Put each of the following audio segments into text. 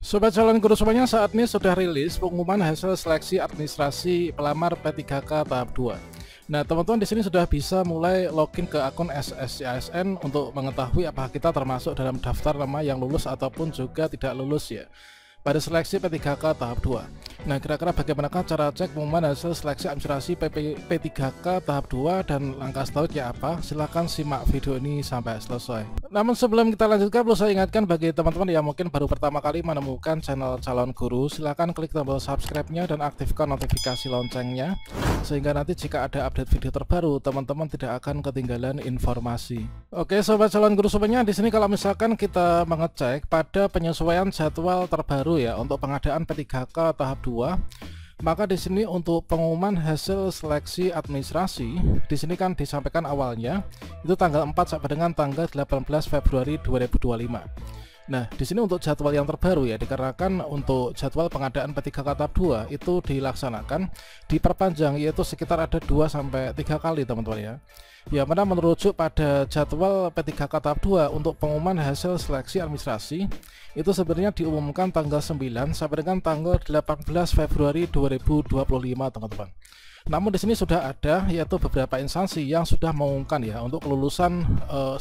Sobat calon guru semuanya, saat ini sudah rilis pengumuman hasil seleksi administrasi pelamar P3K tahap 2. Nah, teman-teman di sini sudah bisa mulai login ke akun SSCASN untuk mengetahui apakah kita termasuk dalam daftar nama yang lulus ataupun juga tidak lulus ya pada seleksi P3K tahap 2. Nah, kira-kira bagaimanakah cara cek pengumuman hasil seleksi administrasi P3K tahap 2 dan langkah selanjutnya apa? Silahkan simak video ini sampai selesai. Namun sebelum kita lanjutkan, perlu saya ingatkan bagi teman-teman yang mungkin baru pertama kali menemukan channel calon guru, silahkan klik tombol subscribe-nya dan aktifkan notifikasi loncengnya, sehingga nanti jika ada update video terbaru, teman-teman tidak akan ketinggalan informasi. Oke, sobat calon guru semuanya, di sini kalau misalkan kita mengecek pada penyesuaian jadwal terbaru ya untuk pengadaan P3K tahap 2, maka di sini untuk pengumuman hasil seleksi administrasi di sini kan disampaikan awalnya itu tanggal 4 sampai dengan tanggal 18 Februari 2025. Nah, di sini untuk jadwal yang terbaru ya, dikarenakan untuk jadwal pengadaan P3K tahap 2 itu dilaksanakan diperpanjang, yaitu sekitar ada 2 sampai 3 kali teman-teman ya. Yang mana merujuk pada jadwal P3K tahap 2 untuk pengumuman hasil seleksi administrasi itu sebenarnya diumumkan tanggal 9 sampai dengan tanggal 18 Februari 2025 teman-teman. Namun di sini sudah ada yaitu beberapa instansi yang sudah mengumumkan ya untuk kelulusan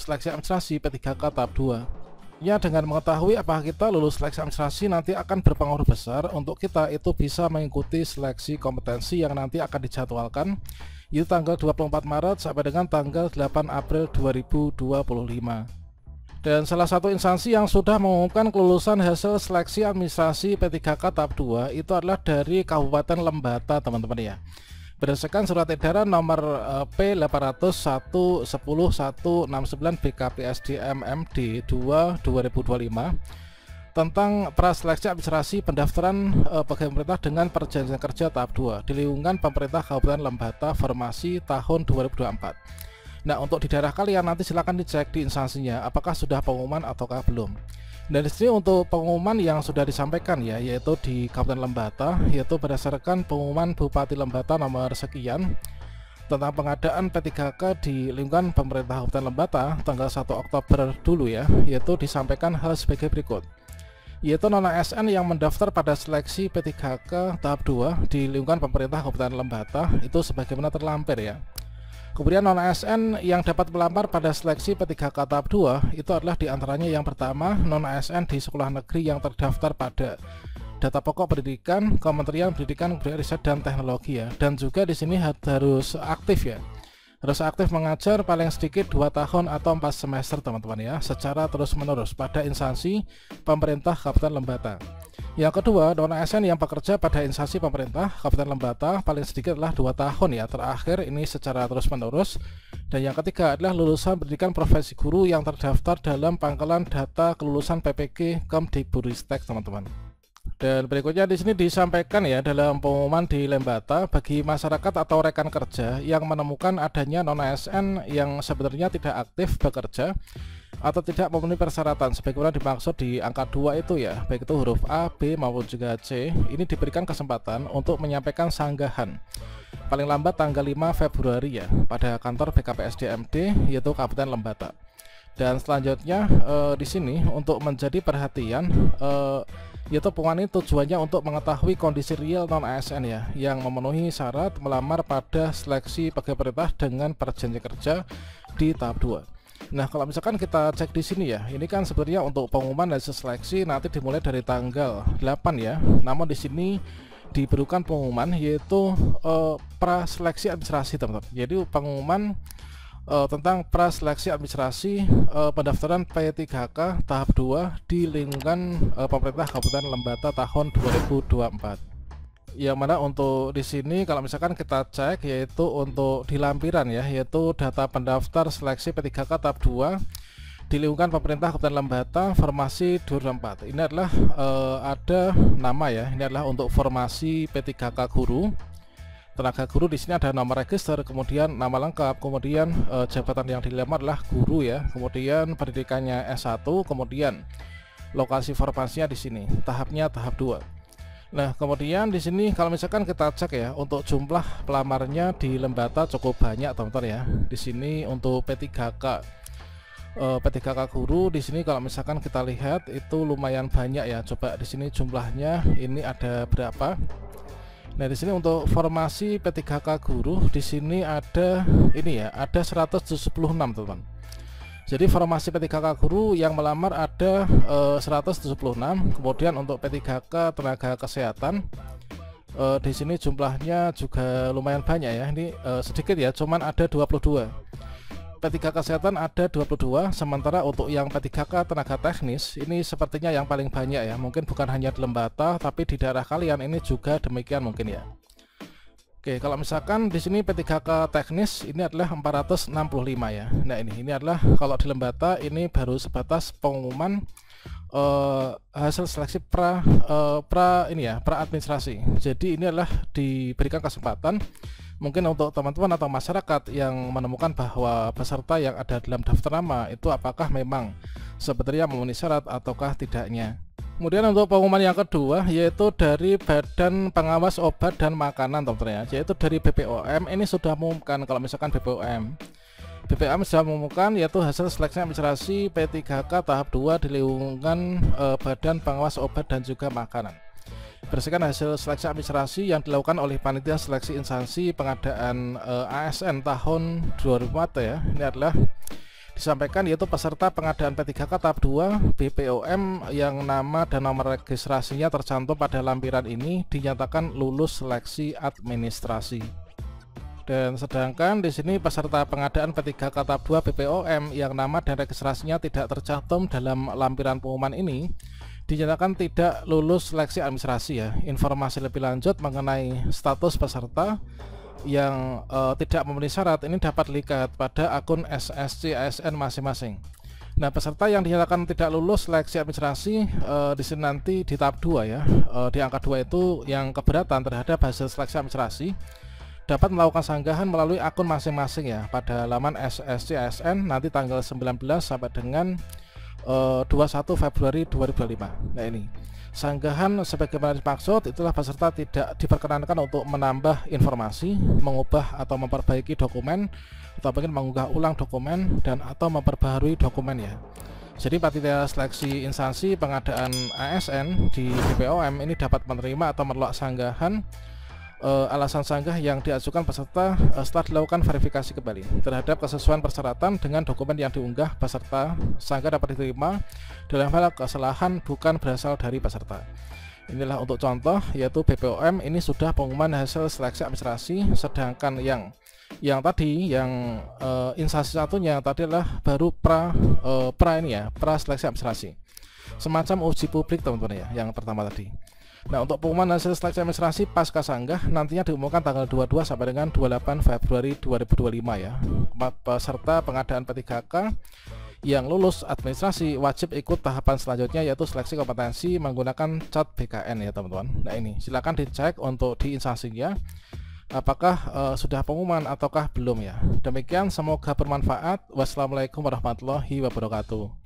seleksi administrasi P3K tahap 2. Ya, dengan mengetahui apakah kita lulus seleksi administrasi nanti akan berpengaruh besar untuk kita itu bisa mengikuti seleksi kompetensi yang nanti akan dijadwalkan itu tanggal 24 Maret sampai dengan tanggal 8 April 2025. Dan salah satu instansi yang sudah mengumumkan kelulusan hasil seleksi administrasi P3K tahap 2 itu adalah dari Kabupaten Lembata teman-teman ya. Berdasarkan surat edaran nomor P800.110.169 BKPSDM MD 2 2025 tentang praseleksi administrasi pendaftaran pegawai pemerintah dengan perjanjian kerja tahap 2 di lingkungan pemerintah Kabupaten Lembata formasi tahun 2024. Nah, untuk di daerah kalian nanti silahkan dicek di instansinya apakah sudah pengumuman ataukah belum. Dan di sini untuk pengumuman yang sudah disampaikan ya, yaitu di Kabupaten Lembata, yaitu berdasarkan pengumuman Bupati Lembata nomor sekian tentang pengadaan P3K di lingkungan pemerintah Kabupaten Lembata tanggal 1 Oktober dulu ya, yaitu disampaikan hal sebagai berikut. Yaitu non ASN yang mendaftar pada seleksi P3K tahap 2 di lingkungan pemerintah Kabupaten Lembata itu sebagaimana terlampir ya. Kemudian non ASN yang dapat melamar pada seleksi P3K tahap 2 itu adalah diantaranya yang pertama non ASN di sekolah negeri yang terdaftar pada data pokok pendidikan Kementerian Pendidikan Kebudayaan Riset dan Teknologi ya, dan juga di sini harus aktif ya, harus aktif mengajar paling sedikit 2 tahun atau 4 semester teman-teman ya, secara terus menerus pada instansi pemerintah Kabupaten Lembata. Yang kedua, non ASN yang bekerja pada instansi pemerintah Kabupaten Lembata paling sedikit adalah 2 tahun ya, terakhir ini secara terus menerus. Dan yang ketiga adalah lulusan pendidikan profesi guru yang terdaftar dalam pangkalan data kelulusan PPG Kemdikbudristek teman-teman. Dan berikutnya di sini disampaikan ya dalam pengumuman di Lembata bagi masyarakat atau rekan kerja yang menemukan adanya non ASN yang sebenarnya tidak aktif bekerja atau tidak memenuhi persyaratan sebagaimana dimaksud di angka 2 itu ya, baik itu huruf A, B maupun juga C, ini diberikan kesempatan untuk menyampaikan sanggahan paling lambat tanggal 5 Februari ya pada kantor BKPSDMD yaitu Kabupaten Lembata. Dan selanjutnya di sini untuk menjadi perhatian yaitu pengumuman ini tujuannya untuk mengetahui kondisi real non ASN ya yang memenuhi syarat melamar pada seleksi pegawai pemerintah dengan perjanjian kerja di tahap 2. Nah, kalau misalkan kita cek di sini ya, ini kan sebenarnya untuk pengumuman hasil seleksi nanti dimulai dari tanggal 8 ya. Namun di sini diberikan pengumuman yaitu praseleksi administrasi teman-teman. Jadi pengumuman tentang praseleksi administrasi pendaftaran P3K tahap 2 di lingkungan pemerintah Kabupaten Lembata tahun 2024. Yang mana untuk di sini kalau misalkan kita cek yaitu untuk di lampiran ya, yaitu data pendaftar seleksi P3K tahap 2 di lingkungan pemerintah Kabupaten Lembata formasi 2024. Ini adalah ada nama ya, ini adalah untuk formasi P3K guru. Tenaga guru di sini ada nama register, kemudian nama lengkap, kemudian jabatan yang dilamar adalah guru ya, kemudian pendidikannya S1, kemudian lokasi formasinya di sini, tahapnya tahap 2. Nah, kemudian di sini kalau misalkan kita cek ya untuk jumlah pelamarnya di Lembata cukup banyak teman-teman ya. Di sini untuk P3K P3K guru di sini kalau misalkan kita lihat itu lumayan banyak ya. Coba di sini jumlahnya ini ada berapa? Nah, di sini untuk formasi P3K guru di sini ada ini ya, ada 176 teman-teman. Jadi formasi P3K guru yang melamar ada 176. Kemudian untuk P3K tenaga kesehatan di sini jumlahnya juga lumayan banyak ya. Ini sedikit ya, cuman ada 22. P3K kesehatan ada 22, sementara untuk yang P3K tenaga teknis ini sepertinya yang paling banyak ya. Mungkin bukan hanya di Lembata, tapi di daerah kalian ini juga demikian mungkin ya. Oke, kalau misalkan di sini P3K teknis ini adalah 465 ya. Nah, ini adalah kalau di Lembata ini baru sebatas pengumuman hasil seleksi pra administrasi. Jadi ini adalah diberikan kesempatan mungkin untuk teman-teman atau masyarakat yang menemukan bahwa peserta yang ada dalam daftar nama itu apakah memang sebenarnya memenuhi syarat ataukah tidaknya. Kemudian untuk pengumuman yang kedua yaitu dari Badan Pengawas Obat dan Makanan teman-teman ya, yaitu dari BPOM. Ini sudah mengumumkan kalau misalkan BPOM sudah mengumumkan yaitu hasil seleksi administrasi P3K tahap 2 di lingkungan Badan Pengawas Obat dan juga Makanan. Berdasarkan hasil seleksi administrasi yang dilakukan oleh panitia seleksi instansi pengadaan ASN tahun 2004 ya, ini adalah disampaikan yaitu peserta pengadaan P3K tahap 2 BPOM yang nama dan nomor registrasinya tercantum pada lampiran ini dinyatakan lulus seleksi administrasi. Dan sedangkan di sini peserta pengadaan P3K tahap 2 BPOM yang nama dan registrasinya tidak tercantum dalam lampiran pengumuman ini dinyatakan tidak lulus seleksi administrasi ya. Informasi lebih lanjut mengenai status peserta yang tidak memenuhi syarat ini dapat dilihat pada akun SSC ASN masing-masing. Nah, peserta yang dinyatakan tidak lulus seleksi administrasi di sini nanti di tahap 2 ya, di angka 2 itu yang keberatan terhadap hasil seleksi administrasi dapat melakukan sanggahan melalui akun masing-masing ya pada laman SSC ASN nanti tanggal 19 sampai dengan 21 Februari 2025. Nah, ini sanggahan sebagaimana dimaksud itulah peserta tidak diperkenankan untuk menambah informasi, mengubah atau memperbaiki dokumen, atau mungkin mengunggah ulang dokumen dan atau memperbaharui dokumen ya. Jadi panitia seleksi instansi pengadaan ASN di BPOM ini dapat menerima atau menolak sanggahan alasan sanggah yang diajukan peserta setelah dilakukan verifikasi kembali terhadap kesesuaian persyaratan dengan dokumen yang diunggah peserta. Sanggah dapat diterima dalam hal kesalahan bukan berasal dari peserta. Inilah untuk contoh yaitu BPOM ini sudah pengumuman hasil seleksi administrasi, sedangkan yang tadi yang instansi satunya tadi adalah baru pra seleksi administrasi, semacam uji publik teman-teman ya yang pertama tadi. Nah, untuk pengumuman hasil seleksi administrasi pasca sanggah nantinya diumumkan tanggal 22 sampai dengan 28 Februari 2025 ya. Peserta pengadaan P3K yang lulus administrasi wajib ikut tahapan selanjutnya yaitu seleksi kompetensi menggunakan cat BKN ya teman-teman. Nah, ini silakan dicek untuk di instansinya apakah sudah pengumuman ataukah belum ya. Demikian, semoga bermanfaat. Wassalamualaikum warahmatullahi wabarakatuh.